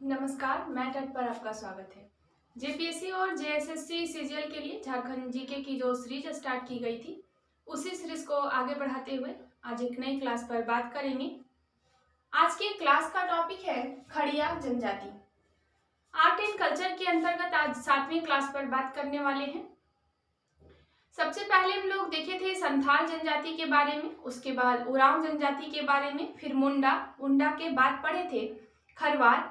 नमस्कार, मैं तट पर आपका स्वागत है। जेपीएससी और जेएसएससी सीजीएल के लिए झारखंड जीके की जो सीरीज स्टार्ट की गई थी, उसी सीरीज को आगे बढ़ाते हुए आज एक नई क्लास पर बात करेंगे। आज की क्लास का टॉपिक है खड़िया जनजाति। आर्ट एंड कल्चर के अंतर्गत आज 7वीं क्लास पर बात करने वाले हैं। सबसे पहले हम लोग देखे थे संथाल जनजाति के बारे में, उसके बाद उरांव जनजाति के बारे में, फिर मुंडा के बाद पढ़े थे खरवार,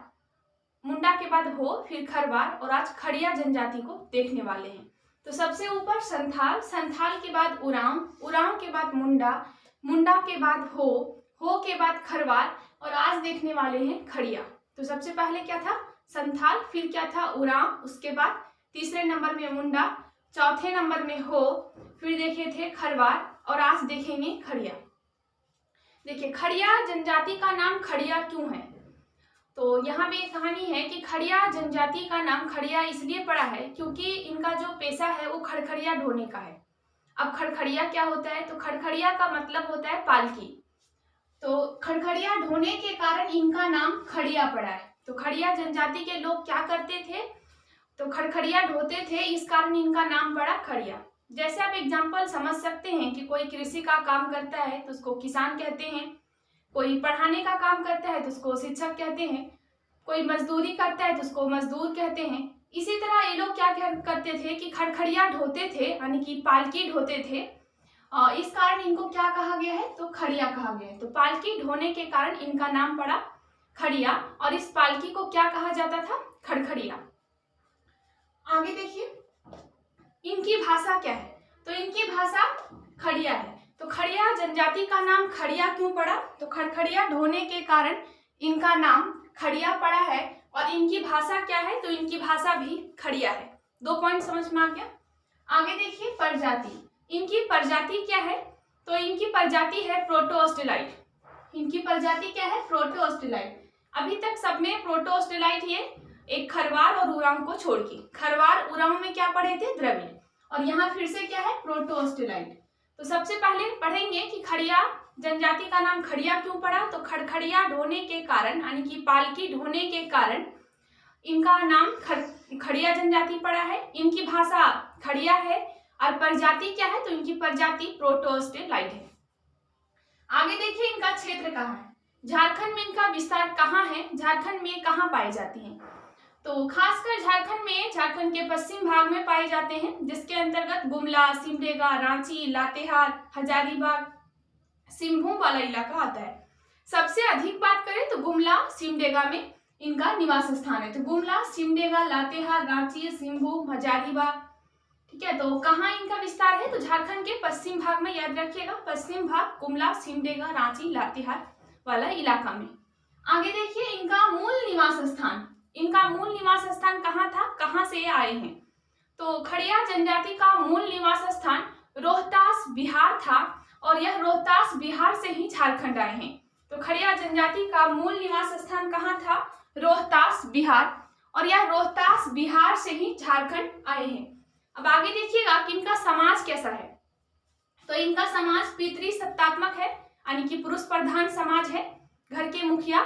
मुंडा के बाद हो, फिर खरवार और आज खड़िया जनजाति को देखने वाले हैं। तो सबसे ऊपर संथाल के बाद उरांव के बाद मुंडा के बाद हो के बाद खरवार और आज देखने वाले हैं खड़िया। तो सबसे पहले क्या था संथाल, फिर क्या था उरांव, उसके बाद तीसरे नंबर में मुंडा, चौथे नंबर में हो, फिर देखे थे खरवार और आज देखेंगे खड़िया। देखिए खड़िया जनजाति का नाम खड़िया क्यों है, तो यहाँ पे एक कहानी है कि खड़िया जनजाति का नाम खड़िया इसलिए पड़ा है क्योंकि इनका जो पेशा है वो खड़खड़िया ढोने का है। अब खड़खड़िया क्या होता है, तो खड़खड़िया का मतलब होता है पालकी। तो खड़खड़िया ढोने के कारण इनका नाम खड़िया पड़ा है। तो खड़िया जनजाति के लोग क्या करते थे, तो खड़खड़िया ढोते थे, इस कारण इनका नाम पड़ा खड़िया। जैसे आप एग्जाम्पल समझ सकते हैं कि कोई कृषि का काम करता है तो उसको किसान कहते हैं, कोई पढ़ाने का काम करता है तो उसको शिक्षक कहते हैं, कोई मजदूरी करता है तो उसको मजदूर कहते हैं। इसी तरह ये लोग क्या करते थे कि खड़खड़िया ढोते थे, यानी कि पालकी ढोते थे। इस कारण इनको क्या कहा गया है, तो खड़िया कहा गया है। तो पालकी ढोने के कारण इनका नाम पड़ा खड़िया और इस पालकी को क्या कहा जाता था, खड़खड़िया। आगे देखिए इनकी भाषा क्या है, तो इनकी भाषा खड़िया है। तो खड़िया जनजाति का नाम खड़िया क्यों पड़ा, तो खड़खड़िया ढोने के कारण इनका नाम खड़िया पड़ा है। और इनकी भाषा क्या है, तो इनकी भाषा भी खड़िया है। 2 पॉइंट समझ में आ गया। आगे देखिए प्रजाति, इनकी प्रजाति क्या है, तो इनकी प्रजाति है प्रोटोस्टेलाइट। इनकी प्रजाति क्या है, प्रोटोस्टेलाइट। अभी तक सब में प्रोटोस्टेलाइट ये एक खरवार और उरांव को छोड़ के, खरवार उरांव में क्या पढ़े थे, द्रविड़, और यहाँ फिर से क्या है, प्रोटोस्टेलाइट। तो सबसे पहले पढ़ेंगे कि खड़िया जनजाति का नाम खड़िया क्यों पड़ा, तो खड़खड़िया ढोने के कारण, यानी कि पालकी ढोने के कारण इनका नाम खड़िया जनजाति पड़ा है। इनकी भाषा खड़िया है और प्रजाति क्या है, तो इनकी प्रजाति प्रोटोस्टेलाइट है। आगे देखिए इनका क्षेत्र कहाँ है, झारखंड में इनका विस्तार कहाँ है, झारखंड में कहाँ पाई जाती है, तो खासकर झारखंड के पश्चिम भाग में पाए जाते हैं, जिसके अंतर्गत गुमला, सिमडेगा, रांची, लातेहार, हजारीबाग, सिंहभूम वाला इलाका आता है। सबसे अधिक बात करें तो गुमला सिमडेगा में इनका निवास स्थान है। तो गुमला, सिमडेगा, लातेहार, रांची, सिंहभूम, हजारीबाग, ठीक है। तो कहाँ इनका विस्तार है, तो झारखंड के पश्चिम भाग में, याद रखिएगा पश्चिम भाग, गुमला, सिमडेगा, रांची, लातेहार वाला इलाका में। आगे देखिए इनका मूल निवास स्थान, इनका मूल निवास स्थान कहाँ था, कहाँ से आए हैं, तो खड़िया जनजाति का मूल निवास स्थान रोहतास बिहार था और यह रोहतास बिहार से ही झारखंड आए हैं। तो खड़िया जनजाति का मूल निवास स्थान कहाँ था, रोहतास बिहार, और यह रोहतास बिहार से ही झारखंड आए हैं। अब आगे देखिएगा कि इनका समाज कैसा है, तो इनका समाज पितृसत्तात्मक है, यानी कि पुरुष प्रधान समाज है। घर के मुखिया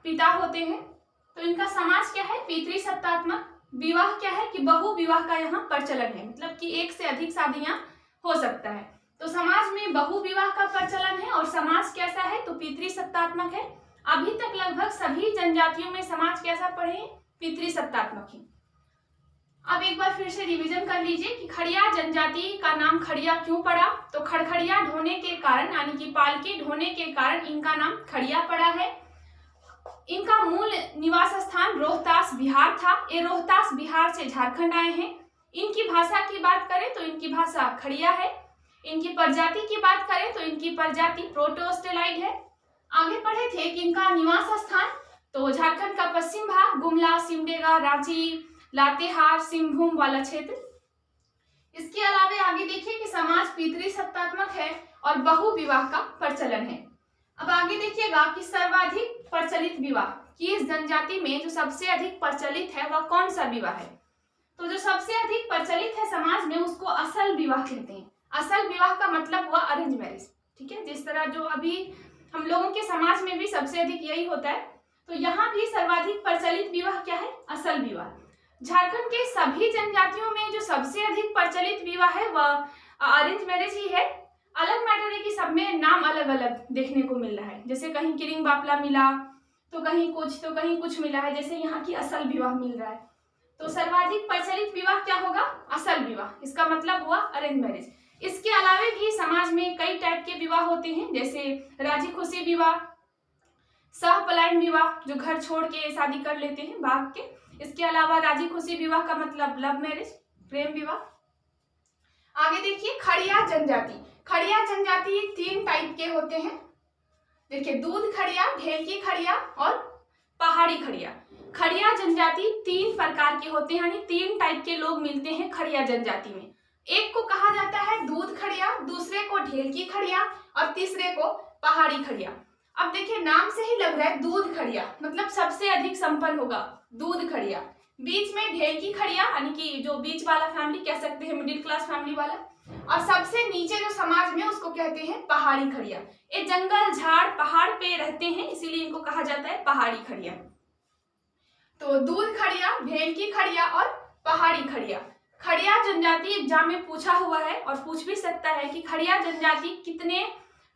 पिता होते हैं। तो इनका समाज क्या है, पितृसत्तात्मक। विवाह क्या है कि बहु विवाह का यहाँ प्रचलन है, मतलब कि एक से अधिक शादियां हो सकता है। तो समाज में बहु विवाह का प्रचलन है और समाज कैसा है, तो पितृसत्तात्मक है। अभी तक लगभग सभी जनजातियों में समाज कैसा पढ़े, पितृसत्तात्मक है। अब एक बार फिर से रिवीजन कर लीजिए कि खड़िया जनजाति का नाम खड़िया क्यों पड़ा, तो खड़खड़िया ढोने के कारण, यानी कि पालकी ढोने के कारण इनका नाम खड़िया पड़ा है। इनका मूल निवास स्थान रोहतास बिहार था, ये रोहतास बिहार से झारखंड आए हैं। इनकी भाषा की बात करें तो इनकी भाषा खड़िया है। इनकी प्रजाति की बात करें तो इनकी प्रजाति प्रोटोस्टेलाइट है। आगे पढ़े थे कि इनका निवास स्थान, तो झारखंड का पश्चिम भाग, गुमला, सिमडेगा, रांची, लातेहार, सिंहभूम वाला क्षेत्र। इसके अलावा आगे देखिए कि समाज पितृसत्तात्मक है और बहु विवाह का प्रचलन है। अब आगे देखिएगा कि सर्वाधिक प्रचलित विवाह, कि इस जनजाति में जो सबसे अधिक प्रचलित है वह कौन सा विवाह है, तो जो सबसे अधिक प्रचलित है समाज में उसको असल विवाह कहते हैं। असल विवाह का मतलब हुआ अरेंज मैरिज, ठीक है। जिस तरह जो अभी हम लोगों के समाज में भी सबसे अधिक यही होता है, तो यहाँ भी सर्वाधिक प्रचलित विवाह क्या है? असल विवाह। झारखंड के सभी जनजातियों में जो सबसे अधिक प्रचलित विवाह है वह अरेंज मैरिज ही है। अलग मैटर है कि सब में नाम अलग अलग देखने को मिल रहा है, जैसे कहीं किरिंग बापला मिला तो कहीं कुछ मिला है, जैसे यहाँ की असल विवाह मिल रहा है। तो सर्वाधिक प्रचलित विवाह क्या होगा? असल विवाह, इसका मतलब हुआ अरेंज मैरिज। इसके अलावा भी समाज में कई टाइप के विवाह होते हैं, जैसे राजी खुशी विवाह, सह पलायन विवाह जो घर छोड़ के शादी कर लेते हैं भाग के। इसके अलावा राजी खुशी विवाह का मतलब लव मैरिज, प्रेम विवाह। आगे देखिए खड़िया जनजाति। खड़िया जनजाति 3 टाइप के होते हैं। देखिए दूध खड़िया, ढेलकी खड़िया और पहाड़ी खड़िया। खड़िया जनजाति 3 प्रकार के होते हैं, यानी 3 टाइप के लोग मिलते हैं खड़िया जनजाति में। एक को कहा जाता है दूध खड़िया, दूसरे को ढेलकी खड़िया और तीसरे को पहाड़ी खड़िया। अब देखिए नाम से ही लग रहा है दूध खड़िया मतलब सबसे अधिक संपन्न होगा दूध खड़िया। बीच में ढेलकी खड़िया यानी कि जो बीच वाला फैमिली कह सकते हैं, मिडिल क्लास फैमिली वाला, और सबसे नीचे जो समाज में उसको कहते हैं पहाड़ी खड़िया। ये जंगल झाड़ पहाड़ पे रहते हैं इसीलिए इनको कहा जाता है पहाड़ी खड़िया। तो दूध खड़िया, ढेलकी खड़िया और पहाड़ी खड़िया। खड़िया जनजाति एग्जाम में पूछा हुआ है और पूछ भी सकता है कि खड़िया जनजाति कितने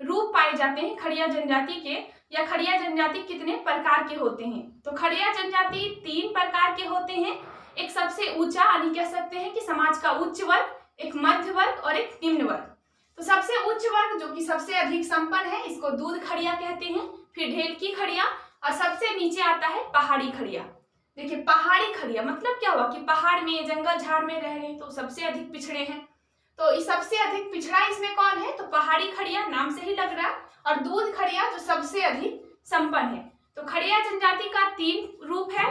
रूप पाए जाते हैं खड़िया जनजाति के, या खड़िया जनजाति कितने प्रकार के होते हैं। तो खड़िया जनजाति 3 प्रकार के होते हैं। एक सबसे ऊंचा यानी कह सकते हैं कि समाज का उच्च वर्ग, एक मध्य वर्ग और एक निम्न वर्ग। तो सबसे उच्च वर्ग जो कि सबसे अधिक संपन्न है इसको दूध खड़िया कहते हैं, फिर ढेलकी खड़िया और सबसे नीचे आता है पहाड़ी खड़िया। देखिए पहाड़ी खड़िया मतलब क्या हुआ कि पहाड़ में जंगल झाड़ में रह रहे हैं तो सबसे अधिक पिछड़े हैं। तो इस सबसे अधिक पिछड़ा इसमें कौन है? तो पहाड़ी खड़िया, नाम से ही लग रहा है, और दूध खड़िया जो सबसे अधिक संपन्न है। तो खड़िया जनजाति का 3 रूप है,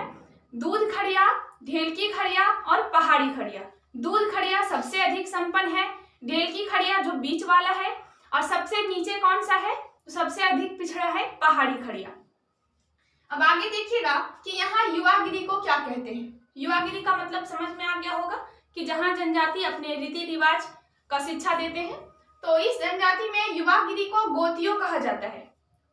दूध खड़िया, ढेलकी खड़िया और पहाड़ी खड़िया। दूध खड़िया सबसे अधिक संपन्न है, ढेलकी खड़िया जो बीच वाला है, और सबसे नीचे कौन सा है? तो सबसे अधिक पिछड़ा है पहाड़ी खड़िया। अब आगे देखिएगा कि यहाँ युवागिरी को क्या कहते हैं। युवागिरी का मतलब समझ में आ गया होगा कि जहाँ जनजाति अपने रीति रिवाज का शिक्षा देते हैं। तो इस जनजाति में युवागिरी को गोतियों कहा जाता है।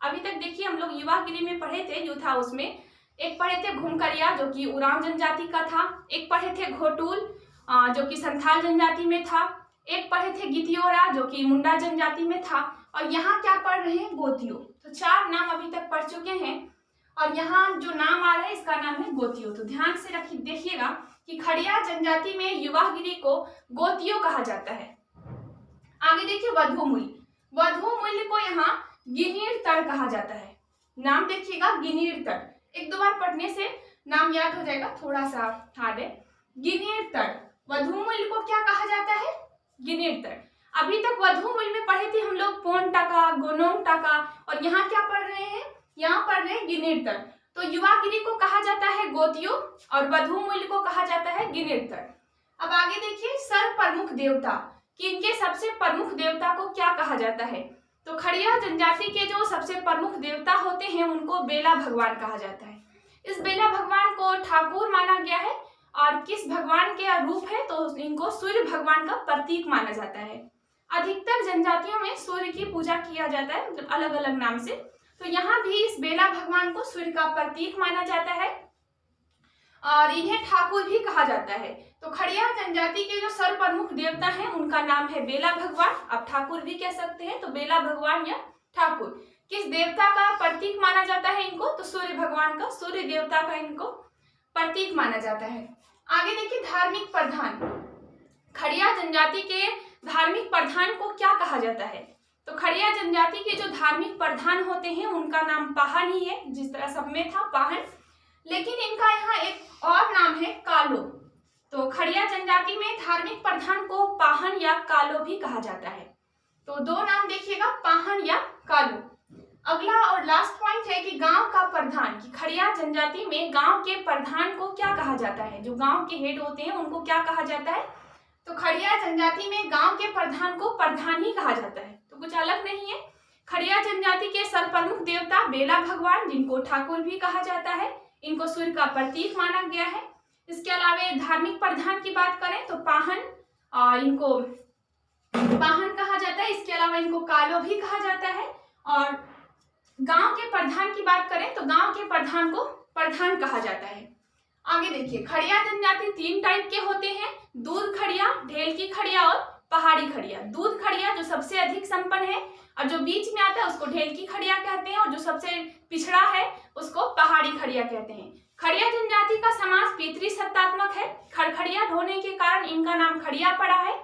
अभी तक देखिए हम लोग युवागिरी में पढ़े थे, जो था उसमें एक पढ़े थे घुमकरिया जो कि उरांव जनजाति का था, एक पढ़े थे घोटुल जो कि संथाल जनजाति में था, एक पढ़े थे गितियोरा जो कि मुंडा जनजाति में था, और यहाँ क्या पढ़ रहे हैं? गोतियों। तो 4 नाम अभी तक पढ़ चुके हैं और यहाँ जो नाम आ रहा है इसका नाम है गोतियों। तो ध्यान से रखिए, देखिएगा कि खड़िया जनजाति में युवागिरी को गोतियों कहा जाता है। आगे देखिए वधु मूल्य। वधु मूल्य को यहाँ गिनीर तड़ कहा जाता है। नाम देखिएगा गिनीर तड़, 1-2 बार पढ़ने से नाम याद हो जाएगा, थोड़ा सा हार्ड है। गिनीर तड़, वधु मूल्य को क्या कहा जाता है? गिनीर तड़। अभी तक वधु मूल्य में पढ़े थे हम लोग पोन टाका, गोनोंग टाका, और यहाँ क्या पढ़ रहे हैं? यहाँ पढ़ रहे हैं गिनीर तड़। तो युवागिरी को कहा जाता है गोतियों और वधु मूल्य को कहा जाता है गिनीर तड़। अब आगे देखिए सर्व प्रमुख देवता, कि इनके सबसे प्रमुख देवता को क्या कहा जाता है। तो खड़िया जनजाति के जो सबसे प्रमुख देवता होते हैं उनको बेला भगवान कहा जाता है। इस बेला भगवान को ठाकुर माना गया है, और किस भगवान के रूप है? तो इनको सूर्य भगवान का प्रतीक माना जाता है। अधिकतर जनजातियों में सूर्य की पूजा किया जाता है, मतलब अलग अलग नाम से। तो यहाँ भी इस बेला भगवान को सूर्य का प्रतीक माना जाता है और इन्हें ठाकुर भी कहा जाता है। तो खड़िया जनजाति के जो सर्व प्रमुख देवता हैं उनका नाम है बेला भगवान, आप ठाकुर भी कह सकते हैं। तो बेला भगवान या ठाकुर, किस देवता का प्रतीक माना जाता है इनको? तो सूर्य भगवान का, सूर्य देवता का इनको प्रतीक माना जाता है। आगे देखिए धार्मिक प्रधान। खड़िया जनजाति के धार्मिक प्रधान को क्या कहा जाता है? तो खड़िया जनजाति के जो धार्मिक प्रधान होते हैं उनका नाम पाहन ही है, जिस तरह सब में था पाहन, लेकिन इनका यहाँ एक और नाम है कालो। तो खड़िया जनजाति में धार्मिक प्रधान को पाहन या कालो भी कहा जाता है। तो 2 नाम देखिएगा, पाहन या कालो। अगला और लास्ट पॉइंट है कि गांव का प्रधान, कि खड़िया जनजाति में गांव के प्रधान को क्या कहा जाता है? जो गांव के हेड होते हैं उनको क्या कहा जाता है? तो खड़िया जनजाति में गांव के प्रधान को प्रधान ही कहा जाता है, तो कुछ अलग नहीं है। खड़िया जनजाति के सर्व प्रमुख देवता बेला भगवान, जिनको ठाकुर भी कहा जाता है, इनको सूर्य का प्रतीक माना गया है। इसके अलावा धार्मिक प्रधान की बात करें तो पाहन, इनको पाहन कहा जाता है। इसके अलावा इनको कालो भी कहा जाता है, और गांव के प्रधान की बात करें तो गांव के प्रधान को प्रधान कहा जाता है। आगे देखिए, खड़िया जनजाति 3 टाइप के होते हैं, दूध खड़िया, ढेल की खड़िया और पहाड़ी खड़िया। दूध खड़िया जो सबसे अधिक संपन्न है और जो बीच में आता है उसको ढेल की खड़िया कहते हैं, और जो सबसे पिछड़ा है उसको पहाड़ी खड़िया कहते हैं। खड़िया जनजाति का समाज पितृसत्तात्मक है। खड़खड़िया ढोने के कारण इनका नाम खड़िया पड़ा है।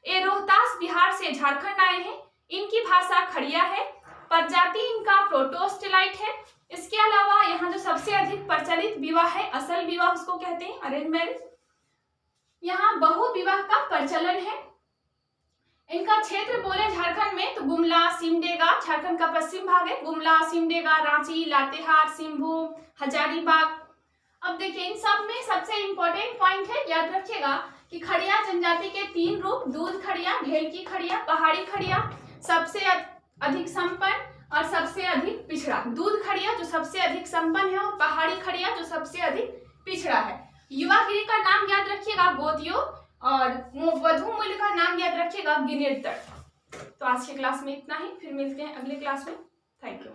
ये रोहतास बिहार से झारखंड आए हैं। इनकी भाषा खड़िया है। प्रजाति इनका प्रोटोस्टेलाइट है। इसके अलावा यहाँ जो सबसे अधिक प्रचलित विवाह है, असल विवाह उसको कहते हैं, अरेंज मैरिज। यहाँ बहु विवाह का प्रचलन है। इनका क्षेत्र बोले झारखंड में तो गुमला, सिमडेगा, झारखंड का पश्चिम भाग है, गुमला, सिमडेगा, रांची, लातेहार, सिंहभूम, हजारीबाग। अब देखिए, इन सब में सबसे इंपॉर्टेंट पॉइंट है, याद रखिएगा कि खड़िया जनजाति के 3 रूप, दूध खड़िया, ढेल की खड़िया, पहाड़ी खड़िया, सबसे अधिक संपन्न और सबसे अधिक पिछड़ा। दूध खड़िया जो सबसे अधिक संपन्न है और पहाड़ी खड़िया जो सबसे अधिक पिछड़ा है। युवागिरी का नाम याद रखिएगा गोतियो, और वधु मूल्य का नाम याद रखिएगा गिनेर तट। तो आज की क्लास में इतना ही, फिर मिलते हैं अगले क्लास में। Thank you.